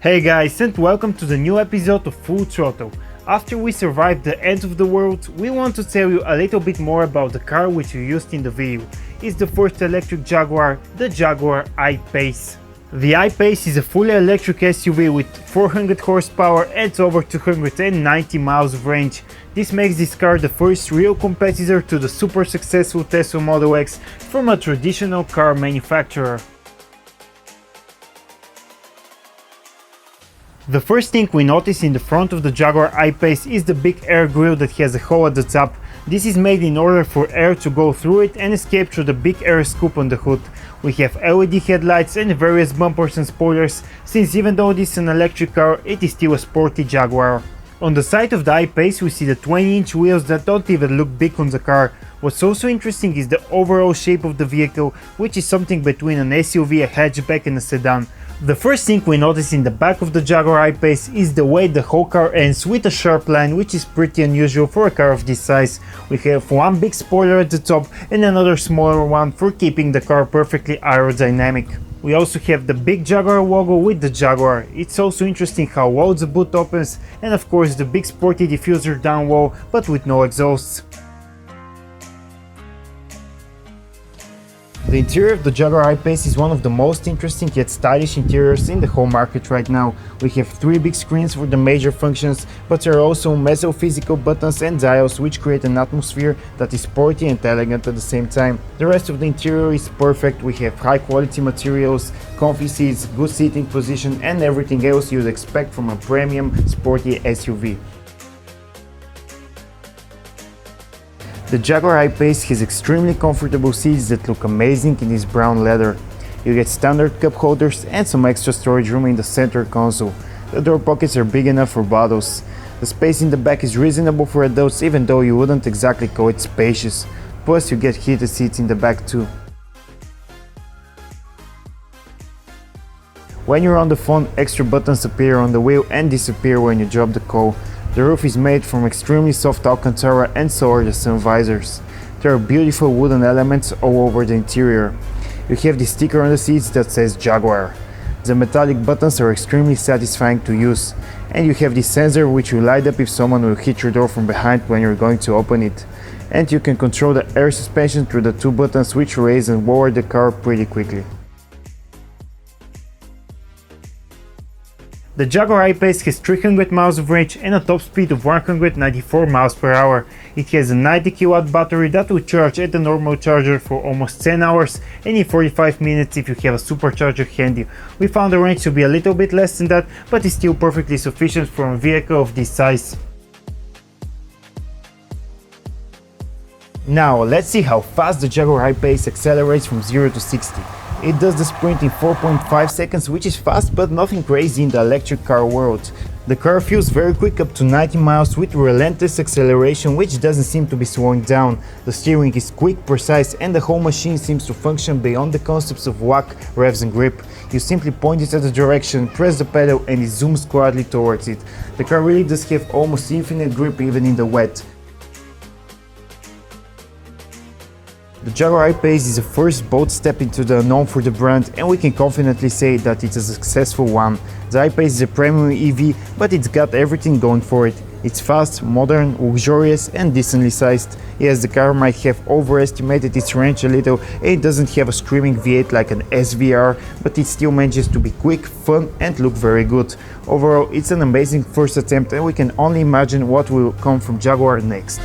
Hey guys, and welcome to the new episode of Full Throttle. After we survived the end of the world, we want to tell you a little bit more about the car which we used in the video. It's the first electric Jaguar, the Jaguar I-Pace. The I-Pace is a fully electric SUV with 400 horsepower and over 290 miles of range. This makes this car the first real competitor to the super successful Tesla Model X from a traditional car manufacturer. The first thing we notice in the front of the Jaguar I-Pace is the big air grille that has a hole at the top. This is made in order for air to go through it and escape through the big air scoop on the hood. We have LED headlights and various bumpers and spoilers, since even though this is an electric car, it is still a sporty Jaguar. On the side of the I-Pace we see the 20-inch wheels that don't even look big on the car. What's also interesting is the overall shape of the vehicle, which is something between an SUV, a hatchback and a sedan. The first thing we notice in the back of the Jaguar I-Pace is the way the whole car ends with a sharp line, which is pretty unusual for a car of this size. We have one big spoiler at the top and another smaller one for keeping the car perfectly aerodynamic. We also have the big Jaguar logo with the Jaguar. It's also interesting how low the boot opens, and of course the big sporty diffuser down low but with no exhausts. The interior of the Jaguar I-Pace is one of the most interesting yet stylish interiors in the whole market right now. We have 3 big screens for the major functions, but there are also mesophysical buttons and dials which create an atmosphere that is sporty and elegant at the same time. The rest of the interior is perfect. We have high quality materials, comfy seats, good seating position and everything else you'd expect from a premium sporty SUV. The Jaguar I-Pace has extremely comfortable seats that look amazing in this brown leather. You get standard cup holders and some extra storage room in the center console. The door pockets are big enough for bottles. The space in the back is reasonable for adults, even though you wouldn't exactly call it spacious. Plus you get heated seats in the back too. When you're on the phone, extra buttons appear on the wheel and disappear when you drop the call. The roof is made from extremely soft Alcantara and so are the sun visors. There are beautiful wooden elements all over the interior. You have the sticker on the seats that says Jaguar. The metallic buttons are extremely satisfying to use, and you have the sensor which will light up if someone will hit your door from behind when you're going to open it. And you can control the air suspension through the two buttons which raise and lower the car pretty quickly. The Jaguar I-Pace has 300 miles of range and a top speed of 194 miles per hour. It has a 90 kW battery that will charge at the normal charger for almost 10 hours and in 45 minutes if you have a supercharger handy. We found the range to be a little bit less than that, but it's still perfectly sufficient for a vehicle of this size. Now let's see how fast the Jaguar I-Pace accelerates from 0 to 60. It does the sprint in 4.5 seconds, which is fast but nothing crazy in the electric car world. The car feels very quick up to 90 miles with relentless acceleration which doesn't seem to be slowing down. The steering is quick, precise, and the whole machine seems to function beyond the concepts of whack, revs and grip. You simply point it at the direction, press the pedal and it zooms quietly towards it. The car really does have almost infinite grip even in the wet. The Jaguar I-Pace is the first bold step into the unknown for the brand, and we can confidently say that it's a successful one. The I-Pace is a premium EV, but it's got everything going for it. It's fast, modern, luxurious and decently sized. Yes, the car might have overestimated its range a little and it doesn't have a screaming V8 like an SVR, but it still manages to be quick, fun and look very good. Overall, it's an amazing first attempt and we can only imagine what will come from Jaguar next.